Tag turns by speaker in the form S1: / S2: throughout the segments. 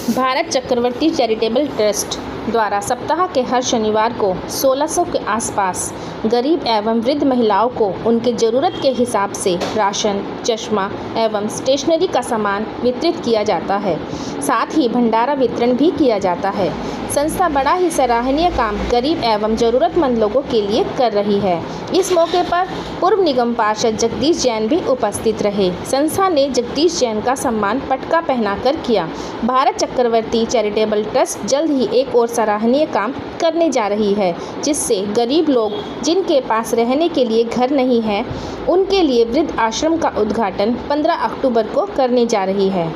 S1: भारत चक्रवर्ती charitable trust द्वारा सप्ताह के हर शनिवार को 1600 के आसपास गरीब एवं वृद्ध महिलाओं को उनके ज़रूरत के हिसाब से राशन, चश्मा एवं स्टेशनरी का सामान वितरित किया जाता है। साथ ही भंडारा वितरण भी किया जाता है। संस्था बड़ा ही सराहनीय काम गरीब एवं ज़रूरतमंद लोगों के लिए कर रही है। इस मौके पर पूर्व निगम पार्षद जगदीश जैन भी उपस्थित रहे। संस्था ने जगदीश जैन का सम्मान पटका पहनाकर किया। भारत चक्रवर्ती चैरिटेबल ट्रस्ट जल्द ही एक और सराहनीय काम करने जा रही है, जिससे गरीब लोग जिनके पास रहने के लिए घर नहीं है, उनके लिए वृद्ध आश्रम का उद्घाटन 15 अक्टूबर को करने जा रही है।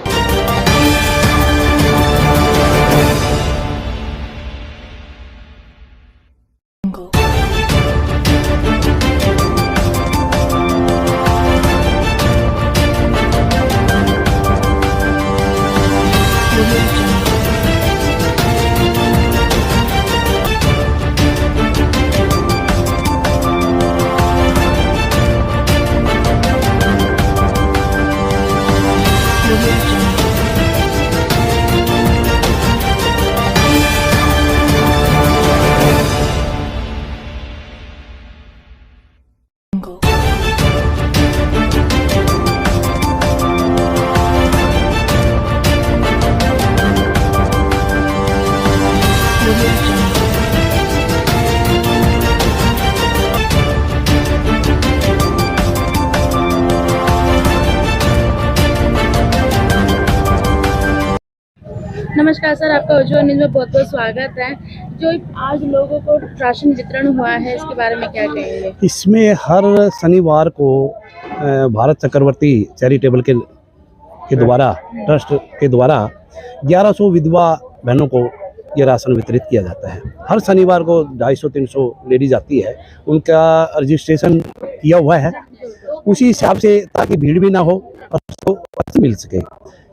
S2: नमस्कार सर, आपका उज्ज्वल न्यूज़ में बहुत बहुत स्वागत है। जो आज लोगों को राशन वितरण हुआ है, इसके बारे में क्या कहेंगे?
S3: इसमें हर शनिवार को भारत चक्रवर्ती चैरिटेबल के द्वारा ट्रस्ट के द्वारा 1100 विधवा बहनों को ये राशन वितरित किया जाता है। हर शनिवार को 250-300 लेडीज आती है, उनका रजिस्ट्रेशन किया हुआ है उसी हिसाब से, ताकि भीड़ भी ना हो और उसको मिल सके।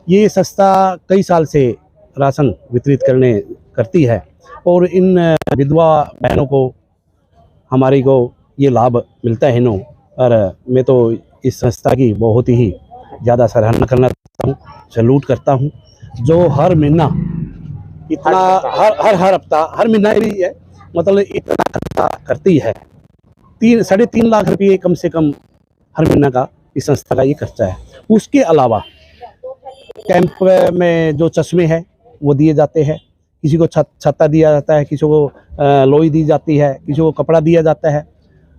S3: ये संस्था कई साल से राशन वितरित करती है और इन विधवा बहनों को हमारी को ये लाभ मिलता है नो। और मैं तो इस संस्था की बहुत ही ज़्यादा सराहना करना चाहता हूँ, सैल्यूट करता हूँ, जो हर महीना इतना हर हफ्ता हर महीना भी है, मतलब इतना खर्चा करती है। 3.5 लाख रुपये कम से कम हर महीना का इस संस्था का ये खर्चा है। उसके अलावा कैंप में जो चश्मे हैं वो दिए जाते हैं, किसी को छत्ता दिया जाता है, किसी को लोई दी जाती है, किसी को कपड़ा दिया जाता है।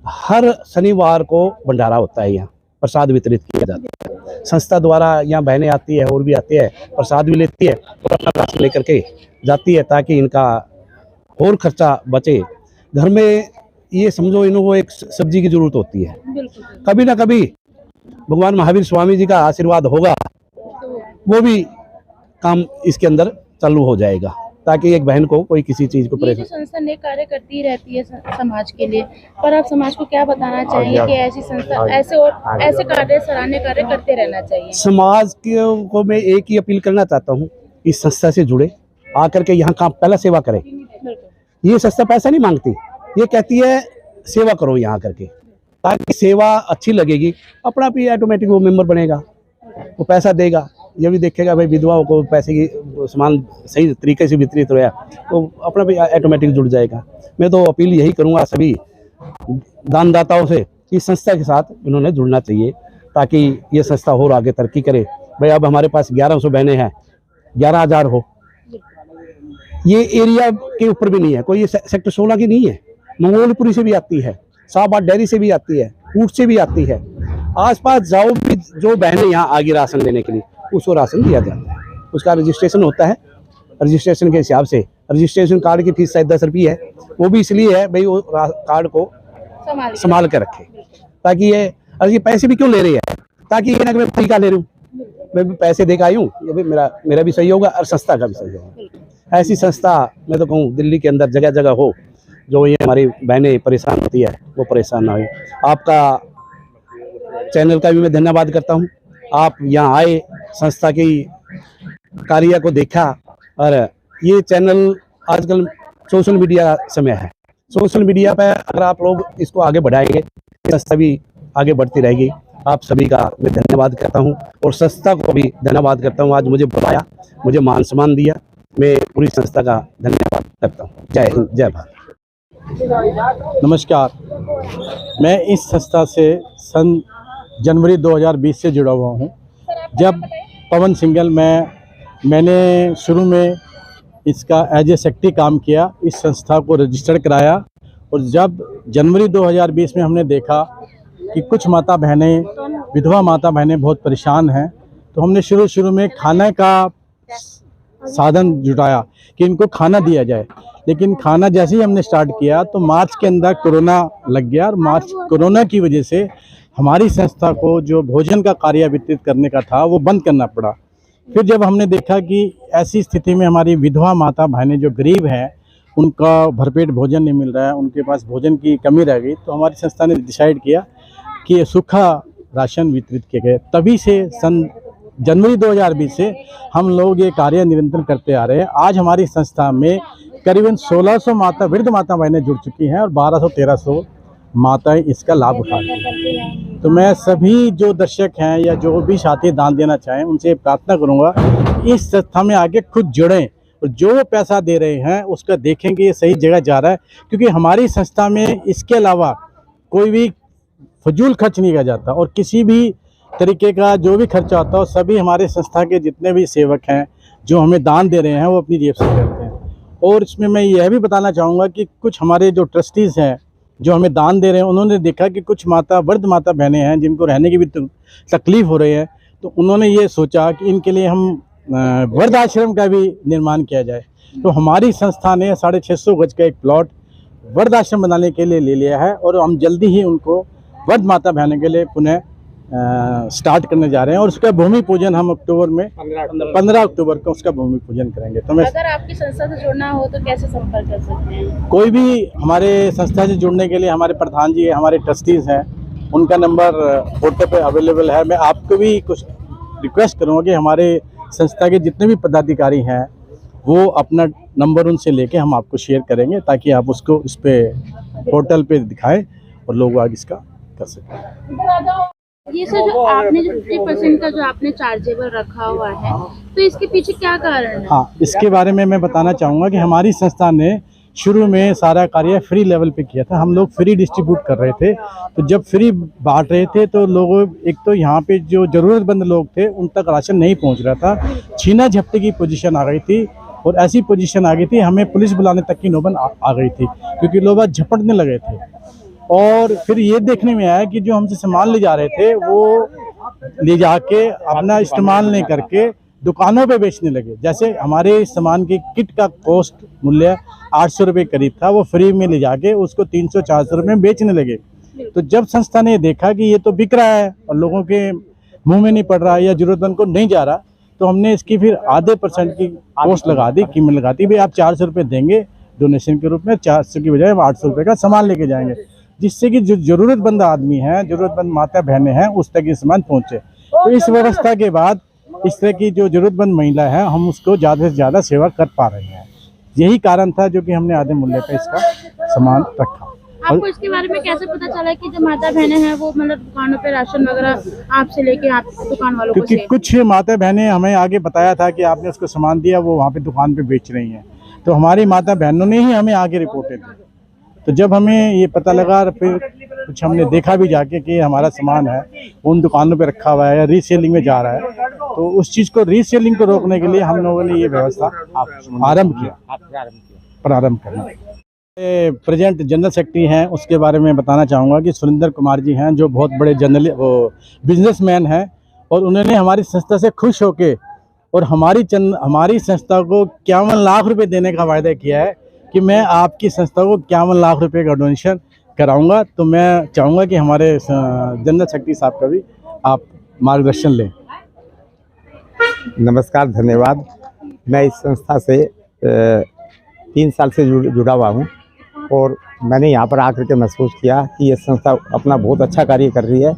S3: हर शनिवार को भंडारा होता है, यहाँ प्रसाद वितरित किया जाता है। संस्था द्वारा यहाँ बहनें आती है और भी आती है, प्रसाद भी लेती है और अपना राशन लेकर के जाती है, ताकि इनका और खर्चा बचे। घर में ये समझो इनको एक सब्जी की जरूरत होती है, कभी ना कभी भगवान महावीर स्वामी जी का आशीर्वाद होगा, वो भी काम इसके अंदर चालू हो जाएगा, ताकि एक बहन को कोई किसी चीज को
S2: परेशान। संस्था नेक कार्य करती रहती है समाज के लिए, पर आप समाज को क्या बताना चाहेंगे कि ऐसी संस्था ऐसे कार्य सराहनीय कार्य करते रहना चाहिए? समाज
S3: को मैं एक ही अपील करना चाहता हूँ, इस संस्था से जुड़े, आकर के यहाँ काम पहला सेवा करें। ये संस्था पैसा नहीं मांगती, ये कहती है सेवा करो यहाँ करके, ताकि सेवा अच्छी लगेगी, अपना भी ऑटोमेटिक वो मेंबर बनेगा, वो पैसा देगा, ये भी देखेगा भाई विधवाओं को पैसे की सामान सही तरीके से वितरित हो रहा, तो अपना भी ऑटोमेटिक जुड़ जाएगा। मैं तो अपील यही करूँगा सभी दानदाताओं से, इस संस्था के साथ इन्होंने जुड़ना चाहिए, ताकि ये संस्था और आगे तरक्की करे। भाई अब हमारे पास 1100 बहनें हैं, 11,000 हो, ये एरिया के ऊपर भी नहीं है कोई, ये सेक्टर 16 की नहीं है, मंगोलपुरी से भी आती है, शाहबाद डेयरी से भी आती है, ऊट से भी आती है। आसपास जाओ भी जो बहनें यहाँ आगे राशन लेने के लिए, उसको राशन दिया जाता है। उसका रजिस्ट्रेशन होता है, रजिस्ट्रेशन के हिसाब से रजिस्ट्रेशन कार्ड की फीस शायद 10 रुपये है, वो भी इसलिए है भाई वो कार्ड को संभाल कर रखे, ताकि ये पैसे भी क्यों ले रही है, ताकि ये ना कि मैं फ्री का ले रही हूँ, मैं भी पैसे दे के आई हूँ, ये भी मेरा भी सही होगा और संस्था का भी सही होगा। ऐसी संस्था मैं तो कहूँ दिल्ली के अंदर जगह जगह हो, जो ये हमारी बहनें परेशान होती है वो परेशान ना हो। आपका चैनल का भी मैं धन्यवाद करता हूँ, आप यहाँ आए, संस्था की कार्य को देखा, और ये चैनल आजकल सोशल मीडिया समय है, सोशल मीडिया पे अगर आप लोग इसको आगे बढ़ाएंगे, संस्था भी आगे बढ़ती रहेगी। आप सभी का मैं धन्यवाद करता हूँ और संस्था को भी धन्यवाद करता हूँ। आज मुझे बुलाया, मुझे मान सम्मान दिया, मैं पूरी संस्था का धन्यवाद करता हूँ। जय हिंद, जय भारत।
S4: नमस्कार, मैं इस संस्था से सन जनवरी 2020 से जुड़ा हुआ हूँ। जब पवन सिंगल मैंने शुरू में इसका एज ए सेक्रेटरी काम किया, इस संस्था को रजिस्टर्ड कराया, और जब जनवरी 2020 में हमने देखा कि कुछ माता बहनें, विधवा माता बहनें बहुत परेशान हैं, तो हमने शुरू में खाने का साधन जुटाया कि इनको खाना दिया जाए। लेकिन खाना जैसे ही हमने स्टार्ट किया तो मार्च के अंदर कोरोना लग गया, और कोरोना की वजह से हमारी संस्था को जो भोजन का कार्य वितरित करने का था वो बंद करना पड़ा। फिर जब हमने देखा कि ऐसी स्थिति में हमारी विधवा माता बहनें जो गरीब हैं, उनका भरपेट भोजन नहीं मिल रहा है, उनके पास भोजन की कमी रह गई, तो हमारी संस्था ने डिसाइड किया कि ये सूखा राशन वितरित किए गए। तभी से सन जनवरी 2020 से हम लोग ये कार्य निरंतर करते आ रहे हैं। आज हमारी संस्था में करीबन 1600 वृद्ध माता बहनें जुड़ चुकी हैं और 1200-1300 माताएं इसका लाभ उठा रही हैं। तो मैं सभी जो दर्शक हैं या जो भी साथी दान देना चाहें, उनसे प्रार्थना करूंगा इस संस्था में आके खुद जुड़ें, और जो पैसा दे रहे हैं उसका देखेंगे ये सही जगह जा रहा है, क्योंकि हमारी संस्था में इसके अलावा कोई भी फजूल खर्च नहीं किया जाता, और किसी भी तरीके का जो भी खर्चा होता है सभी हमारे संस्था के जितने भी सेवक हैं जो हमें दान दे रहे हैं वो अपनी जेब से करते हैं। और इसमें मैं यह भी बताना चाहूँगा कि कुछ हमारे जो ट्रस्टीज़ हैं जो हमें दान दे रहे हैं, उन्होंने देखा कि कुछ वृद्ध माता बहनें हैं जिनको रहने की भी तकलीफ़ हो रही है, तो उन्होंने ये सोचा कि इनके लिए हम वृद्ध आश्रम का भी निर्माण किया जाए। तो हमारी संस्था ने 650 गज का एक प्लॉट वृद्ध आश्रम बनाने के लिए ले लिया है, और हम जल्दी ही उनको वृद्ध माता बहनों के लिए पुनः स्टार्ट करने जा रहे हैं, और उसका भूमि पूजन हम अक्टूबर में 15 अक्टूबर को उसका भूमि पूजन करेंगे। तो मैं,
S2: अगर आपकी संस्था से जुड़ना हो तो कैसे संपर्क कर सकते हैं?
S4: कोई भी हमारे संस्था से जुड़ने के लिए हमारे प्रधान जी, हमारे ट्रस्टीज़ हैं, उनका नंबर पोर्टल पे अवेलेबल है। मैं आपको भी कुछ रिक्वेस्ट करूँगा कि हमारे संस्था के जितने भी पदाधिकारी हैं वो अपना नंबर उनसे लेके हम आपको शेयर करेंगे, ताकि आप उसको इस पे पोर्टल पे दिखाएं और लोग आगे इसका कर सकें।
S2: ये सर जो आपने जो 50% का जो आपने चार्जेबल रखा हुआ है, तो इसके पीछे क्या कारण है?
S4: हाँ, इसके बारे में मैं बताना चाहूँगा कि हमारी संस्था ने शुरू में सारा कार्य फ्री लेवल पे किया था। हम लोग फ्री डिस्ट्रीब्यूट कर रहे थे, तो जब फ्री बांट रहे थे तो लोगों, एक तो यहाँ पे जो ज़रूरतमंद लोग थे उन तक राशन नहीं पहुँच रहा था, छीना झपटी की पोजीशन आ गई थी, और ऐसी पोजीशन आ गई थी हमें पुलिस बुलाने तक की नौबत आ गई थी, क्योंकि लोग झपटने लगे थे। और फिर ये देखने में आया कि जो हमसे सामान ले जा रहे थे वो ले जाके अपना इस्तेमाल नहीं करके दुकानों पे बेचने लगे। जैसे हमारे सामान की किट का कॉस्ट मूल्य 800 रुपये करीब था, वो फ्री में ले जाके उसको 300-400 रुपये में बेचने लगे। तो जब संस्था ने देखा कि ये तो बिक रहा है और लोगों के मुंह में नहीं पड़ रहा है या जरूरतमंद को नहीं जा रहा, तो हमने इसकी फिर आधे % की कॉस्ट लगा दी, कीमत लगा दी। भाई आप 400 रुपये देंगे डोनेशन के रूप में, 400 की बजाय हम 800 रुपये का सामान लेके जाएंगे, जिससे कि जो ज़रूरतमंद आदमी हैं, ज़रूरतमंद माता बहनें हैं, उस तक ये सामान पहुँचे। तो इस व्यवस्था के बाद इस तरह की जो ज़रूरतमंद महिला है, हम उसको ज़्यादा से ज़्यादा सेवा कर पा रहे हैं। यही कारण था जो कि हमने आधे मूल्य पर इसका सामान रखा।
S2: आपको इसके बारे में कैसे पता चला कि जो माता बहनें हैं वो मतलब दुकानों पे राशन वगैरह आपसे लेके आप दुकान वालों को?
S4: क्योंकि कुछ माता बहनें हमें आगे बताया था कि आपने उसको सामान दिया, वो वहाँ पे दुकान पे बेच रही हैं, तो हमारी माता बहनों ने ही हमें आगे रिपोर्टें दी। तो जब हमें ये पता लगा, फिर कुछ हमने देखा भी जाके कि हमारा सामान है उन दुकानों पे रखा हुआ है या रीसेलिंग में जा रहा है, तो उस चीज़ को, रीसेलिंग को रोकने के लिए हम लोगों ने ये व्यवस्था प्रारंभ किया। प्रेजेंट जनरल सेक्रेटरी हैं, उसके बारे में बताना चाहूँगा कि सुरेंद्र कुमार जी हैं, जो बहुत बड़े बिजनेसमैन हैं, और उन्होंने हमारी संस्था से खुश होके और हमारी संस्था को 51 लाख रुपए देने का वायदा किया है कि मैं आपकी संस्था को 51 लाख रुपए का डोनेशन कराऊंगा। तो मैं चाहूँगा कि हमारे जनरल सेक्रेटरी साहब का भी आप मार्गदर्शन लें।
S5: नमस्कार, धन्यवाद। मैं इस संस्था से 3 साल से जुड़ा हुआ हूँ, और मैंने यहाँ पर आकर के महसूस किया कि ये संस्था अपना बहुत अच्छा कार्य कर रही है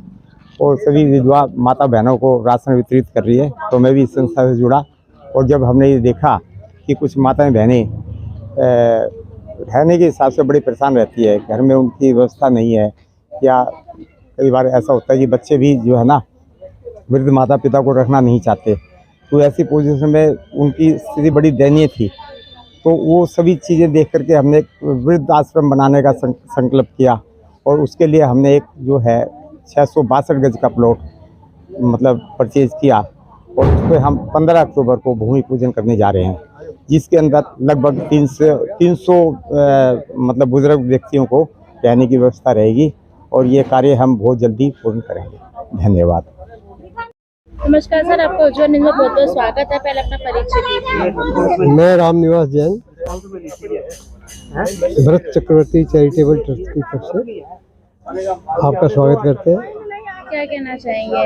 S5: और सभी विधवा माता बहनों को राशन वितरित कर रही है। तो मैं भी इस संस्था से जुड़ा, और जब हमने ये देखा कि कुछ माताएं बहनें रहने के हिसाब से बड़ी परेशान रहती है, घर में उनकी व्यवस्था नहीं है, या कई बार ऐसा होता है कि बच्चे भी जो है ना वृद्ध माता पिता को रखना नहीं चाहते, तो ऐसी पोजीशन में उनकी स्थिति बड़ी दयनीय थी। तो वो सभी चीज़ें देख करके हमने एक वृद्ध आश्रम बनाने का संकल्प किया और उसके लिए हमने एक जो है 662 गज का प्लॉट मतलब परचेज किया और उस पर हम 15 अक्टूबर को भूमि पूजन करने जा रहे हैं, जिसके अंदर लगभग 300 मतलब बुजुर्ग व्यक्तियों को रहने की व्यवस्था रहेगी और ये कार्य हम बहुत जल्दी पूर्ण करेंगे। धन्यवाद।
S2: नमस्कार सर, आपका उज्ज्वल न्यूज़ में बहुत बहुत स्वागत है। पहले अपना परिचय दीजिए।
S6: मैं राम निवास जैन भरत चक्रवर्ती चैरिटेबल ट्रस्ट की तरफ से आपका स्वागत करते हैं।
S2: क्या कहना चाहेंगे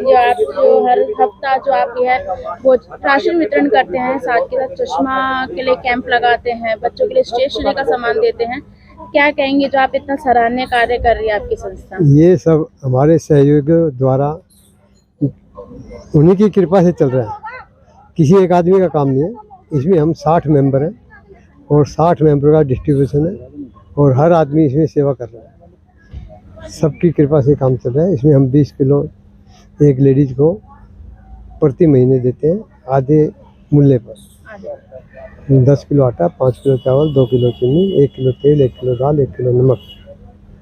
S2: जो आप जो हर हफ्ता जो आप है वो राशन वितरण करते हैं, साथ के साथ चश्मा के लिए कैंप लगाते हैं, बच्चों के लिए स्टेशनरी का सामान देते हैं, क्या कहेंगे जो आप इतना सराहनीय कार्य कर रही है आपकी संस्था?
S6: ये सब हमारे सहयोगियों द्वारा उन्हीं की कृपा से चल रहा है, किसी एक आदमी का काम नहीं है। इसमें हम 60 मेंबर हैं और 60 मेंबर का डिस्ट्रीब्यूशन है और हर आदमी इसमें सेवा कर रहा है। सबकी कृपा से काम चल रहा है। इसमें हम 20 किलो एक लेडीज को प्रति महीने देते हैं आधे मूल्य पर। 10 किलो आटा, 5 किलो चावल, 2 किलो चीनी, 1 किलो तेल, 1 किलो दाल, 1 किलो नमक।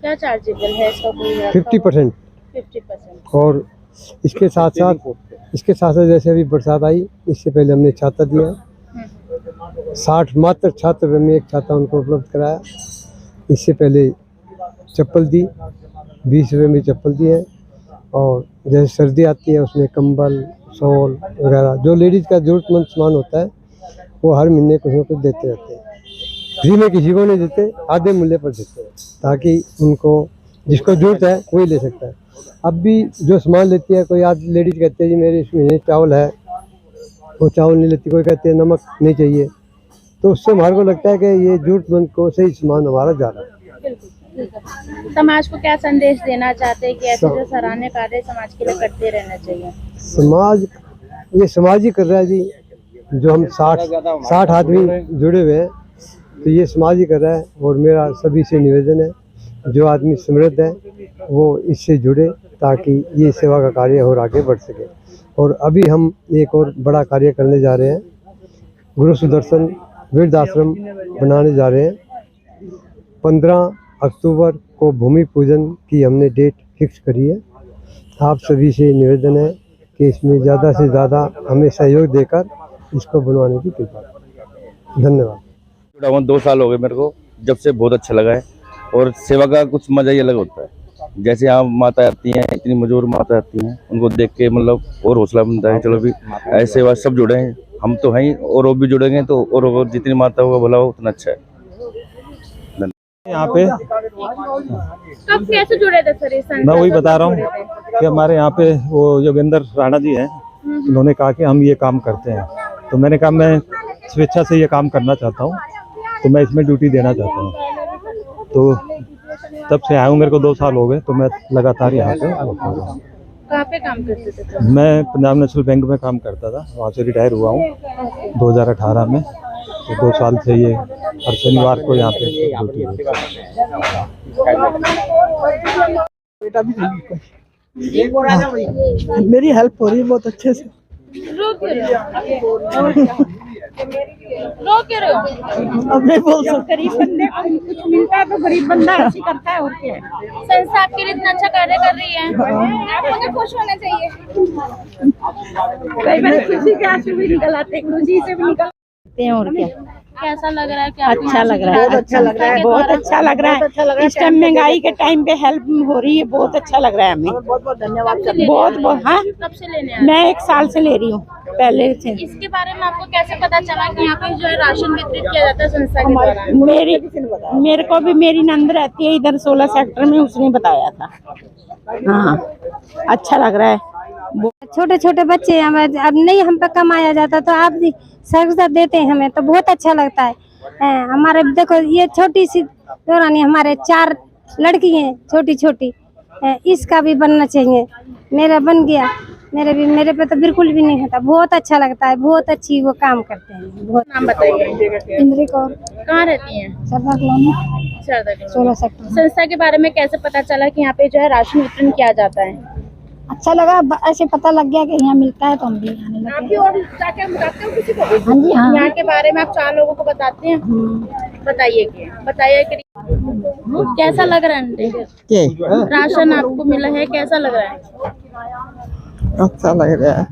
S2: क्या चार्जेबल है इसका?
S6: 50%।
S2: 50%।
S6: और इसके साथ साथ जैसे अभी बरसात आई, इससे पहले हमने छाता दिया। 60 मात्र छात्र में एक छाता उनको उपलब्ध कराया। इससे पहले चप्पल दी, 20 रुपये में चप्पल दी है। और जैसे सर्दी आती है उसमें कंबल, शॉल वगैरह जो लेडीज़ का ज़रूरतमंद सामान होता है वो हर महीने कुछ न कुछ देते रहते हैं। फ्री में किसी को नहीं देते, आधे मूल्य पर देते हैं ताकि उनको जिसको ज़रूरत है वही ले सकता है। अब भी जो सामान लेती है, कोई आज लेडीज़ कहती है जी मेरे इस महीने चावल है, वो चावल नहीं लेती, कोई कहती है नमक नहीं चाहिए, तो उससे हमारे को लगता है कि ये ज़रूरतमंद को सही सामान हमारा जा रहा है।
S2: समाज को क्या संदेश देना चाहते हैं कि ऐसे जो सराहनीय कार्य समाज के लिए करते रहना चाहिए?
S6: समाज ही कर रहा है जी। जो हम 60 आदमी जुड़े हुए हैं तो ये समाज ही कर रहा है। और मेरा सभी से निवेदन है जो आदमी समृद्ध है वो इससे जुड़े ताकि ये सेवा का कार्य और आगे बढ़ सके। और अभी हम एक और बड़ा कार्य करने जा रहे हैं, गुरु सुदर्शन वृद्ध आश्रम बनाने जा रहे हैं। 15 अक्टूबर को भूमि पूजन की हमने डेट फिक्स करी है। आप सभी से निवेदन है कि इसमें ज़्यादा से ज़्यादा हमें सहयोग देकर इसको बनवाने की कृपा करें। धन्यवाद।
S7: जुड़ा हुआ 2 साल हो गए मेरे को, जब से बहुत अच्छा लगा है और सेवा का कुछ मज़ा ही अलग होता है। जैसे यहाँ माता आती हैं, इतनी मजबूर माता आती हैं, उनको देख के मतलब और हौसला मिलता है। चलो भी ऐसे सेवा सब जुड़े हैं, हम तो हैं और वो भी जुड़ेंगे तो और जितनी माता होगा भला हो उतना अच्छा है।
S4: यहाँ पे
S2: कब कैसे जुड़े थे सर इस संस्था?
S4: मैं वही बता रहा हूँ कि हमारे यहाँ पे वो योगेंद्र राणा जी हैं, उन्होंने कहा कि हम ये काम करते हैं, तो मैंने कहा मैं स्वेच्छा से ये काम करना चाहता हूँ, तो मैं इसमें ड्यूटी देना चाहता हूँ। तो तब से आया हूँ, मेरे को 2 साल हो गए, तो मैं लगातार यहाँ पे
S2: कहाँ पे काम करते थे?
S4: मैं पंजाब नेशनल बैंक में काम करता था, वहाँ से रिटायर हुआ हूँ 2018 में। तो 2 साल से ये हर शनिवार को यहाँ पे ड्यूटी है।
S8: मेरी हेल्प हो रही है बहुत अच्छे से।
S2: रो क्यों रहे हो?
S8: अब नहीं बोल सकते। गरीब बंदे को कुछ मिलता है तो गरीब बंदा ऐसी करता है और क्या है।
S2: संस्था आपके लिए इतना अच्छा कार्य कर रही है, आपको तो खुश होना चाहिए।
S8: कई बार खुशी के आंसू भी निकल आते, खुशी से भी निकल हैं और क्या।
S2: कैसा लग रहा है? क्या
S8: अच्छा लग रहा है, अच्छा लग रहा है, बहुत अच्छा लग रहा है। इस टाइम महंगाई के टाइम पे हेल्प हो रही है, बहुत अच्छा लग रहा है हमें। बहुत बहुत धन्यवाद। बहुत हाँ,
S2: कब से लेने आए?
S8: मैं 1 साल से ले रही हूँ पहले से।
S2: इसके बारे में आपको कैसे पता चला कि यहाँ पे जो है राशन वितरित किया जाता है संस्था के द्वारा?
S8: मेरे को भी मेरी नंद रहती है इधर 16 सेक्टर में, उसने बताया था। हाँ, अच्छा लग रहा है।
S9: छोटे छोटे बच्चे अब नहीं हम पे कमाया जाता तो आप सहयोग देते हैं हमें तो बहुत अच्छा लगता है। हमारे देखो ये छोटी सी दौरानी हमारे 4 लड़की हैं छोटी छोटी, इसका भी बनना चाहिए। मेरा बन गया, मेरे पे तो बिल्कुल भी नहीं होता। बहुत अच्छा लगता है, बहुत अच्छी वो काम करते हैं। बहुत।
S2: नाम बताइए।
S9: इंद्री कौर।
S2: कहाँ रहती हैं?
S9: सरदार कॉलोनी,
S2: 16
S9: सेक्टर।
S2: संस्था के बारे में कैसे पता चला कि यहाँ पे जो है राशन वितरण किया जाता है?
S9: अच्छा लगा, ऐसे पता लग गया कि यहाँ मिलता है तो हम भी आने लगे।
S2: आप भी और जाके हम बताते हो किसी को?
S9: हाँ जी हाँ।
S2: यहाँ के बारे में आप 4 लोगों को बताते हैं? बताइए कि कैसा लग रहा है आंटी? राशन आपको मिला है, कैसा लग रहा है?
S8: अच्छा लग रहा है।